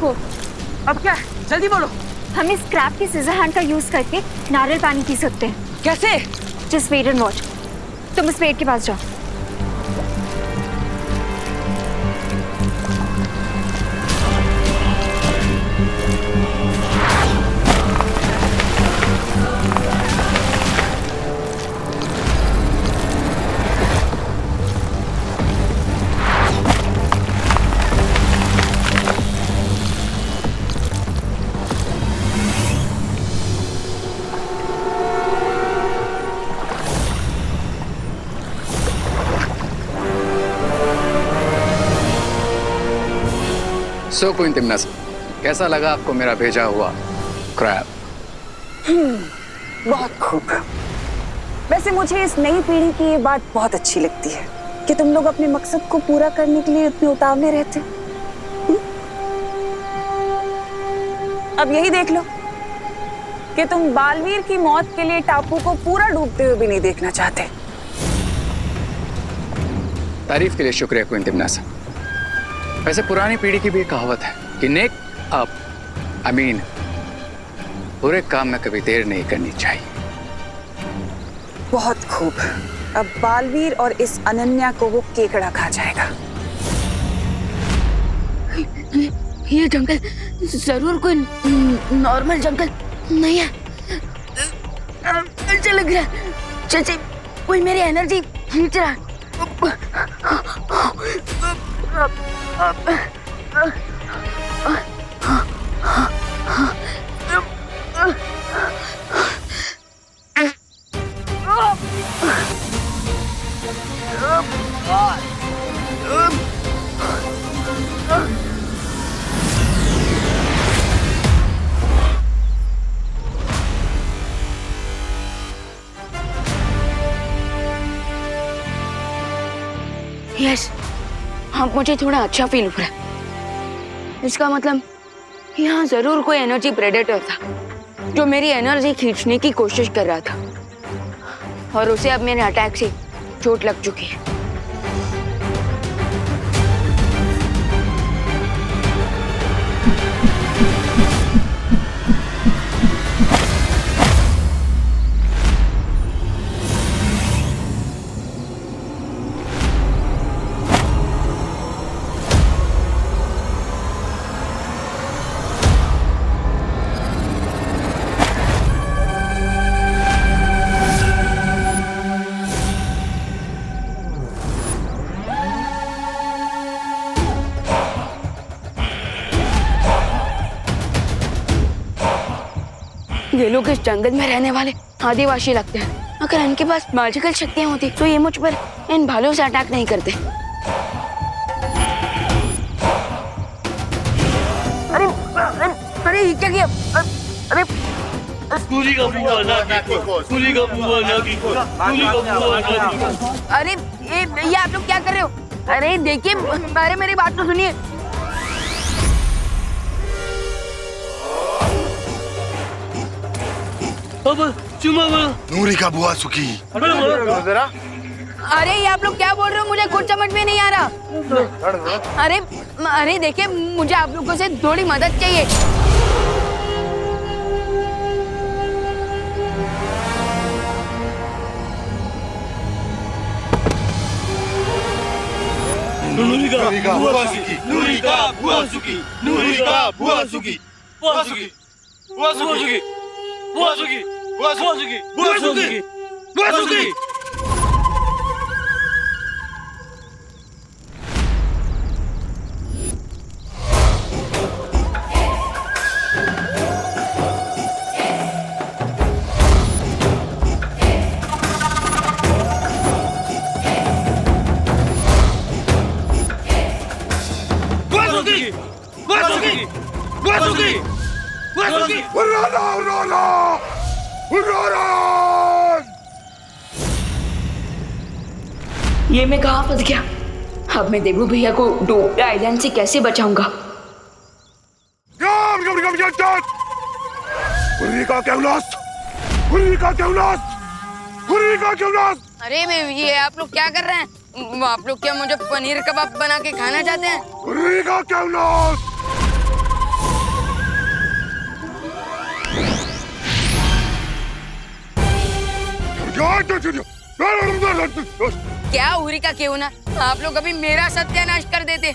हो। अब क्या? जल्दी बोलो। हम इस स्क्रैप की सीजर हैंड का यूज करके नारियल पानी पी सकते हैं। कैसे? Just wait and watch. तुम उस पेड़ के पास जाओ। सो क्वीन तिम्नस, कैसा लगा आपको मेरा भेजा हुआ क्रैब? बहुत खूब। वैसे मुझे इस नई पीढ़ी की ये बात बहुत अच्छी लगती है कि तुम लोग अपने मकसद को पूरा करने के लिए इतने उतावले रहते। अब यही देख लो कि तुम बालवीर की मौत के लिए टापू को पूरा डूबते हुए भी नहीं देखना चाहते। तारीफ के लिए शुक्रिया क्वीन तिम्नस। वैसे पुरानी पीढ़ी की भी एक कहावत है कि नेक बुरे काम में कभी देर नहीं करनी चाहिए। बहुत खूब। अब बालवीर और इस अनन्या को वो केकड़ा खा जाएगा। ये जंगल जरूर कोई नॉर्मल जंगल नहीं है। अच्छा लग रहा है, जैसे कोई मेरी एनर्जी खींच रहा है। यस, हाँ मुझे थोड़ा अच्छा फील हो रहा है। इसका मतलब यहाँ जरूर कोई एनर्जी प्रेडेटर था जो मेरी एनर्जी खींचने की कोशिश कर रहा था और उसे अब मेरे अटैक से चोट लग चुकी है। ये लोग इस जंगल में रहने वाले आदिवासी लगते हैं। अगर इनके पास मैजिकल शक्तियां होती तो ये मुझ पर इन भालों से अटैक नहीं करते। अरे अरे, अरे ये क्या किया? अरे अरे ये आप लोग क्या कर रहे हो? अरे देखिए, अरे मेरी बात तो सुनिए। नूरी का बुआ सुखी। अरे ये आप लोग क्या बोल रहे हो? मुझे कुछ समझ में नहीं आ रहा। अरे अरे देखिए, मुझे आप लोगों से थोड़ी मदद चाहिए। नूरी का बुआ सुखी। नूरी का बुआ सुखी। नूरी का बुआ सुखी। बुआ सुखी। बुआ सुखी। बुआ सुखी। बुआ सुखी। बुआ सुखी। बुआ सुखी। ये मैं कहाँ फंस गया? अब मैं देवू भैया को डोबे आइलैंड से कैसे बचाऊंगा? अरे ये आप लोग क्या कर रहे हैं? आप लोग क्या मुझे पनीर कबाब बना के खाना चाहते हैं? क्या उरी का क्यों ना, आप लोग अभी मेरा सत्यानाश कर देते।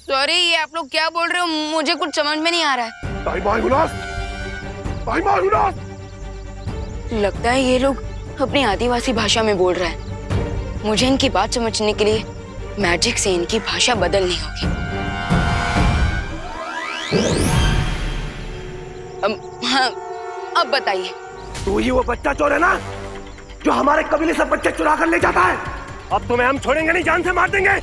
सॉरी, ये आप लोग क्या बोल रहे हो, मुझे कुछ समझ में नहीं आ रहा है। लगता है ये लोग अपनी आदिवासी भाषा में बोल रहे हैं। मुझे इनकी बात समझने के लिए मैजिक से इनकी भाषा बदलनी होगी। हाँ, अब बताइए। तू ही वो बच्चा चोर है ना, जो हमारे कबीले से बच्चे चुरा कर ले जाता है। अब तुम्हें हम छोड़ेंगे नहीं, जान से मार देंगे। अरे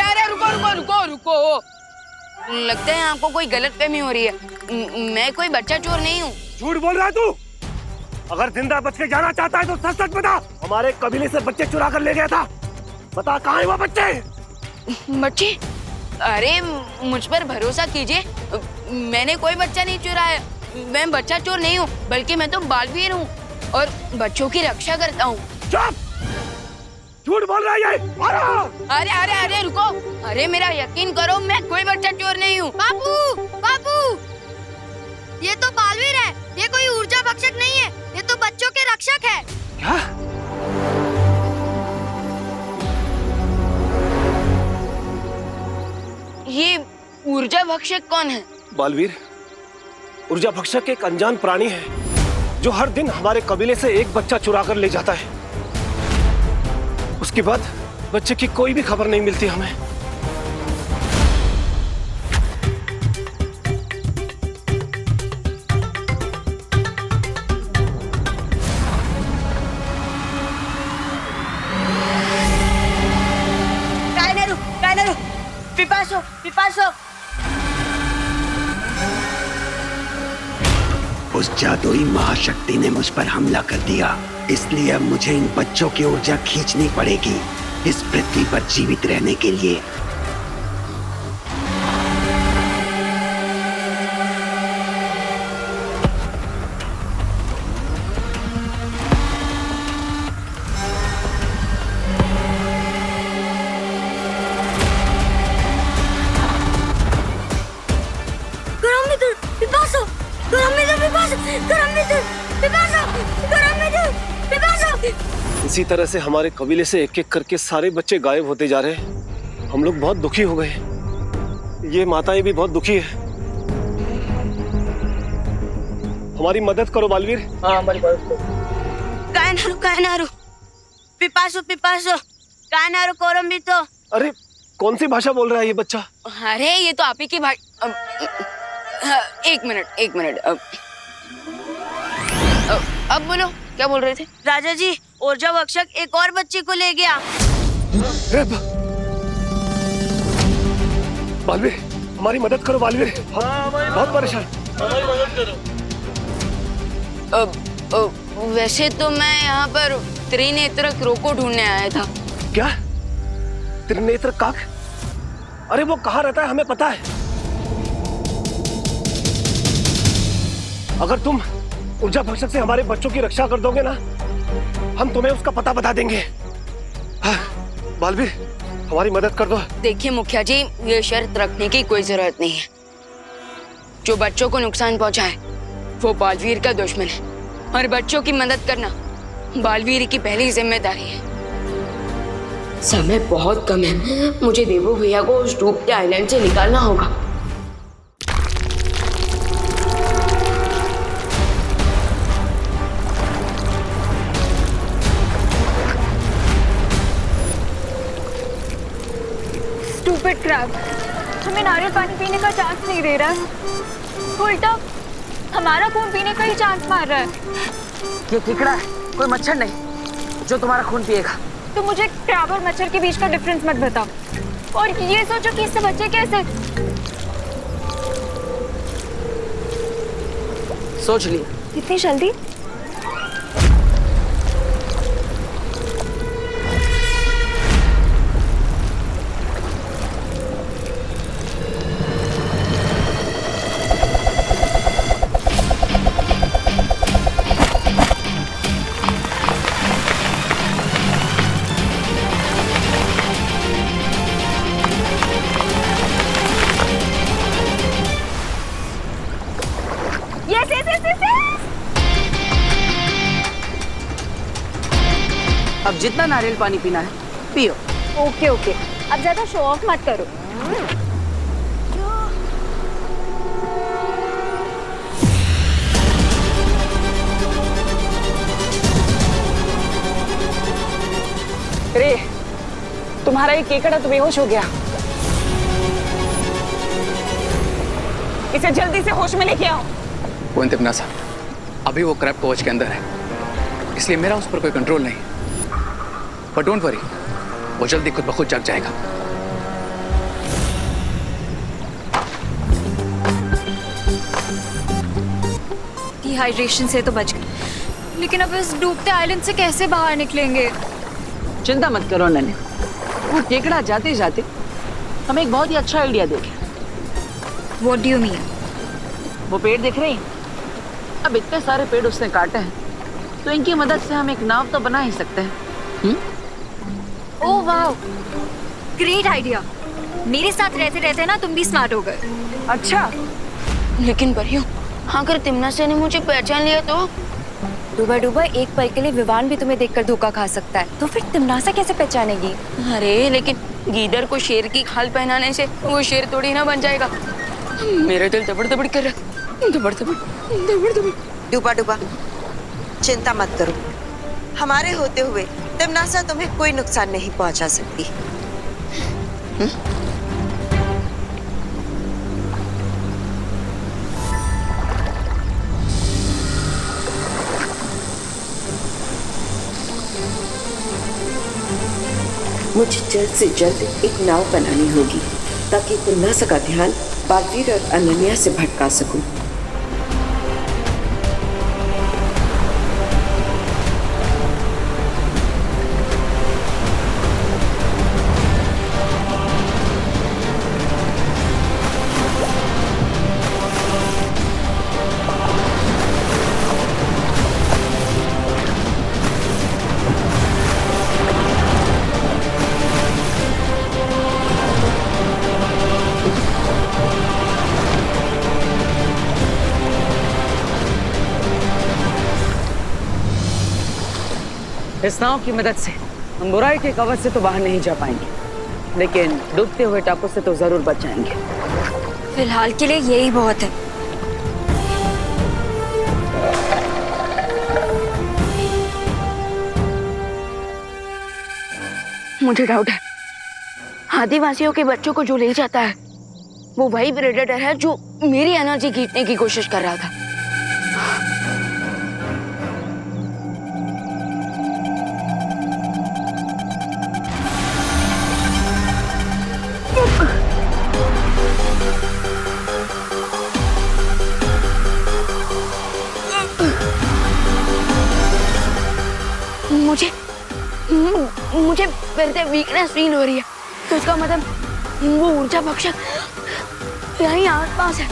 अरे रुको रुको रुको रुको, लगता है आपको कोई गलतफहमी हो रही है। मैं कोई बच्चा चोर नहीं हूँ। झूठ बोल रहा है तू। अगर जिंदा बच के जाना चाहता है तो सच सच बता। हमारे कबीले से बच्चे चुरा कर ले गया था, बता कहाँ है वो बच्चे? बच्चे? अरे मुझ पर भरोसा कीजिए, मैंने कोई बच्चा नहीं चुराया। मैं बच्चा चोर नहीं हूँ, बल्कि मैं तो बालवीर हूँ और बच्चों की रक्षा करता हूँ। चुप! झूठ बोल रहा है ये। अरे अरे अरे रुको, अरे मेरा यकीन करो, मैं कोई बच्चा चोर नहीं हूँ। बापू, बापू, ये तो बालवीर है, ये कोई ऊर्जा भक्षक नहीं है, ये तो बच्चों के रक्षक है। क्या? ये ऊर्जा भक्षक कौन है? बालवीर ऊर्जा भक्षक एक अनजान प्राणी है जो हर दिन हमारे कबीले से एक बच्चा चुरा कर ले जाता है। उसके बाद बच्चे की कोई भी खबर नहीं मिलती हमें। कायनेरू, पिपासो, पिपासो। उस जादुई महाशक्ति ने मुझ पर हमला कर दिया, इसलिए अब मुझे इन बच्चों की ऊर्जा खींचनी पड़ेगी इस पृथ्वी पर जीवित रहने के लिए। इसी तरह से हमारे कबीले से एक एक करके सारे बच्चे गायब होते जा रहे हैं। हम लोग बहुत दुखी हो गए, ये माताएं भी बहुत दुखी है। हमारी मदद करो बालवीर। हाँ, हमारी मदद करो। कायनेरू, कायनेरू, पिपासो, पिपासो, कायनेरू कोरम्बितो। अरे कौन सी भाषा बोल रहा है ये बच्चा? अरे ये तो आप ही की भाषा। एक मिनट। अब बोलो, क्या बोल रहे थे? राजा जी, ऊर्जा भक्षक एक और बच्चे को ले गया। बालवीर, हमारी मदद करो बालवीर, बहुत परेशान। वैसे तो मैं यहाँ पर त्रिनेत्र क्रो को ढूंढने आया था। क्या? त्रिनेत्र काक? अरे वो कहाँ रहता है हमें पता है। अगर तुम ऊर्जा भक्षक से हमारे बच्चों की रक्षा कर दोगे ना, हम तुम्हें उसका पता बता देंगे। हाँ, बालवीर हमारी मदद कर दो। देखिए मुखिया जी, ये शर्त रखने की कोई जरूरत नहीं है। जो बच्चों को नुकसान पहुंचाए वो बालवीर का दुश्मन है, और बच्चों की मदद करना बालवीर की पहली जिम्मेदारी है। समय बहुत कम है, मुझे देवू भैया को उस डूबते आइलैंड से निकालना होगा। स्टूपिड क्रैब, हमें नारियल पानी पीने का चांस नहीं दे रहा, उल्टा हमारा खून पीने का ही चांस मार रहा है। ये केकड़ा है, कोई मच्छर नहीं जो तुम्हारा खून पिएगा। तो मुझे क्रैब और मच्छर के बीच का डिफरेंस मत बताओ, और ये सोचो कि इससे बचे कैसे। सोच लिया। इतनी जल्दी? जितना नारियल पानी पीना है पियो। ओके ओके, अब ज्यादा शो ऑफ मत करो। रे, तुम्हारा ये केकड़ा तो बेहोश हो गया। इसे जल्दी से होश में लेके आओ। कुंतिम नासा, अभी वो क्रैब कवच के अंदर है, इसलिए मेरा उस पर कोई कंट्रोल नहीं। बट डोंट वरी, वो जल्दी खुद ब खुद जग जाएगा। डिहाइड्रेशन से तो बच गए, लेकिन अब इस डूबते आइलैंड से कैसे बाहर निकलेंगे? चिंता मत करो नन्हे, वो केकड़ा जाते जाते हमें एक बहुत ही अच्छा आइडिया देखे। What do you mean? वो पेड़ दिख रहे हैं? अब इतने सारे पेड़ उसने काटे हैं, तो इनकी मदद से हम एक नाव तो बना ही सकते हैं। Oh wow, great idea. मेरे साथ रहते रहते ना तुम भी स्मार्ट हो गए। अच्छा, लेकिन परियों, अगर तिमनासा ने मुझे पहचान लिया तो? डूबा डूबा एक पल के लिए विवान भी तुम्हें देखकर धोखा खा सकता है, तो फिर तिमनासा कैसे पहचानेगी? अरे लेकिन गीदड़ को शेर की खाल पहनाने से वो शेर थोड़ी ना बन जाएगा। मेरा दिल दबड़ दबड़ कर रहा, दबड़ दबड़ दबड़ दबड़। डूबा डूबा, चिंता मत करो, हमारे होते हुए तिमनासा तुम्हें कोई नुकसान नहीं पहुंचा सकती। मुझे जल्द से जल्द एक नाव बनानी होगी ताकि तिमनासा का ध्यान बालवीर और अनन्या से भटका सकूं। इस नाव की मदद से हम बुराई के कवच से तो बाहर नहीं जा पाएंगे, लेकिन डूबते हुए टापू से तो जरूर बच जाएंगे। फिलहाल के लिए यही बहुत है। मुझे डाउट है, आदिवासियों के बच्चों को जो ले जाता है वो वही प्रेडेटर है जो मेरी एनर्जी खींचने की कोशिश कर रहा था। मुझे फिर से वीकनेस फील हो रही है, तो इसका मतलब वो ऊर्जा भक्षक यहीं आसपास है।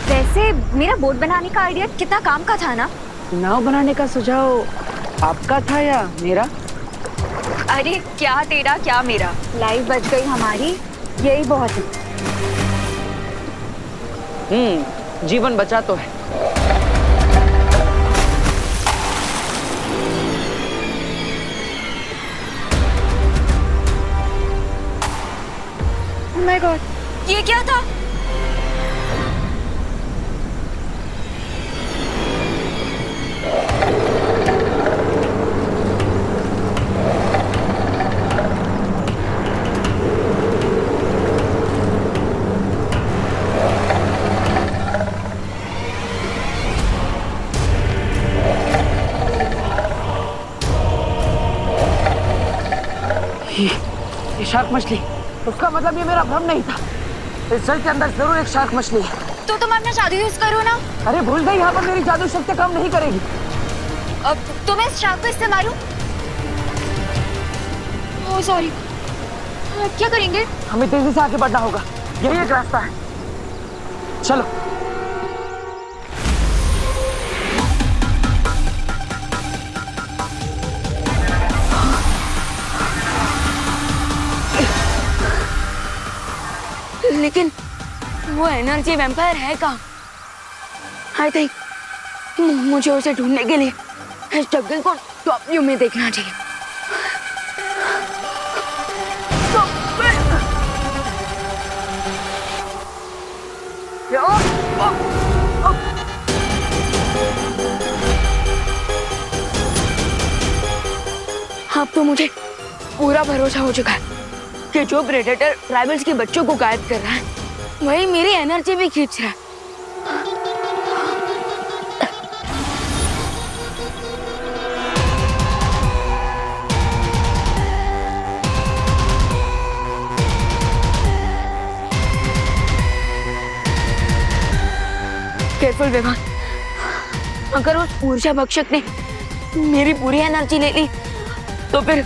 वैसे मेरा बोट बनाने का आइडिया कितना काम का था ना? नाव बनाने का सुझाव आपका था या मेरा? अरे क्या तेरा क्या मेरा, लाइफ बच गई हमारी, यही बहुत है। जीवन बचा तो है। Oh my God, ये क्या था? ये शार्क मछली, उसका मतलब ये मेरा भ्रम नहीं था। इस जल के अंदर जरूर एक शार्क मछली है। तो तुम अपना जादू यूज करो ना। अरे भूल गई, यहाँ पर मेरी जादू शक्ति काम नहीं करेगी। अब तुम्हें इस शार्क को इससे मारूं? ओह सॉरी, क्या करेंगे? हमें तेजी से आगे बढ़ना होगा, यही एक रास्ता है। चलो। लेकिन वो एनर्जी वैम्पायर है कहाँ? आई थिंक मुझे उसे ढूंढने के लिए इस जंगल को टॉप व्यू में देखना चाहिए। अब तो मुझे पूरा भरोसा हो चुका है कि जो प्रेडेटर ट्राइबल्स के बच्चों को गायब कर रहा है वही मेरी एनर्जी भी खींच रहा है। केयरफुल विवान, अगर उस ऊर्जा भक्षक ने मेरी पूरी एनर्जी ले ली तो फिर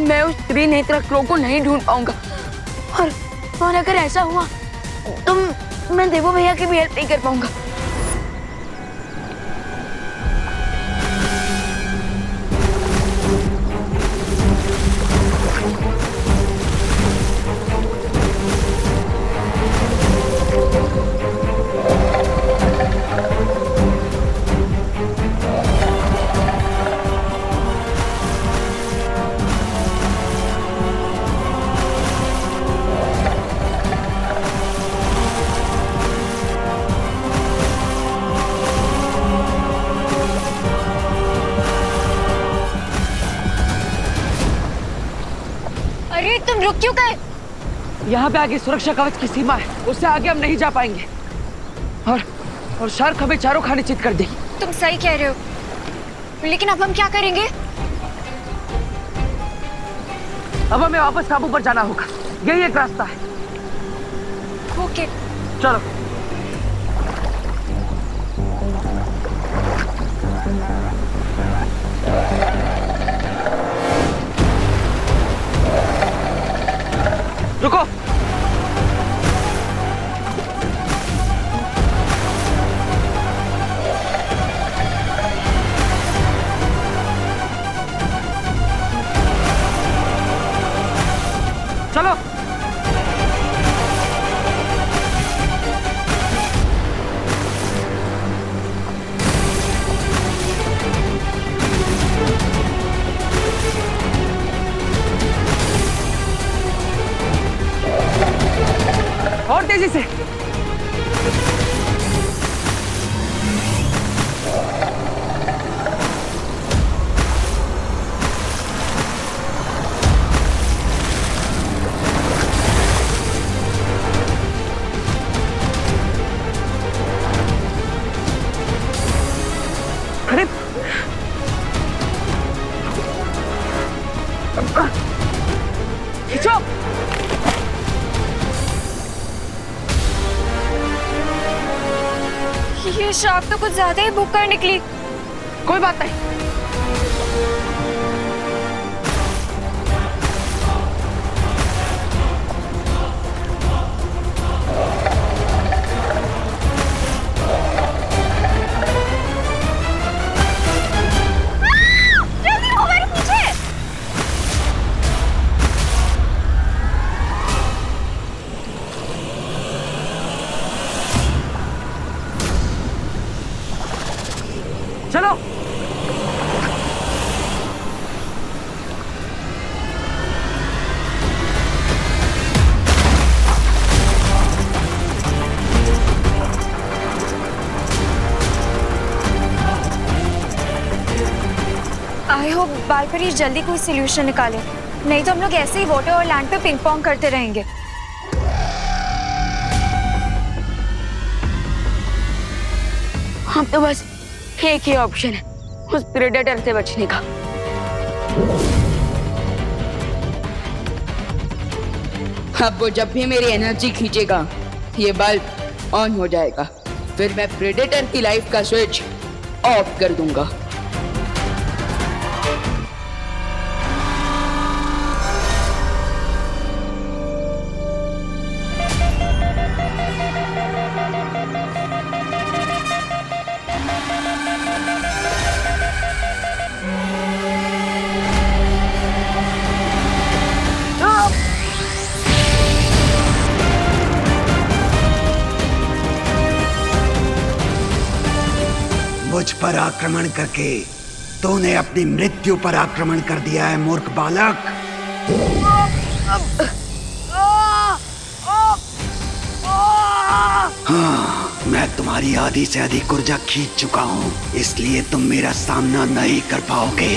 मैं उस त्रिनेत्र क्रो को नहीं ढूंढ पाऊंगा, और अगर ऐसा हुआ तो मैं देवो भैया की भी हेल्प नहीं कर पाऊंगा। अरे तुम रुक क्यों गए? यहाँ पे आगे सुरक्षा कवच की सीमा है, उससे आगे हम नहीं जा पाएंगे। और शार्क हमें चारों खाने चित कर देगी। तुम सही कह रहे हो, लेकिन अब हम क्या करेंगे? अब हमें वापस काबू पर जाना होगा, यही एक रास्ता है। ओके चलो। रुको। चलो। और तेजी से। अरे खींचो। ये शार्क तो कुछ ज्यादा ही भूख कर निकली। कोई बात नहीं। जल्दी हो मेरे पीछे। चलो। आई होप बालपरी जल्दी कोई सोल्यूशन निकाले, नहीं तो हम लोग ऐसे ही वाटर और लैंड पे पिंग पोंग करते रहेंगे। हम तो बस एक ही ऑप्शन है उस प्रेडेटर से बचने का। अब वो जब भी मेरी एनर्जी खींचेगा ये बल्ब ऑन हो जाएगा, फिर मैं प्रेडेटर की लाइफ का स्विच ऑफ कर दूंगा। मुझ पर आक्रमण करके तूने अपनी मृत्यु पर आक्रमण कर दिया है मूर्ख बालक। हाँ, मैं तुम्हारी आधी से अधिक ऊर्जा खींच चुका हूँ, इसलिए तुम मेरा सामना नहीं कर पाओगे।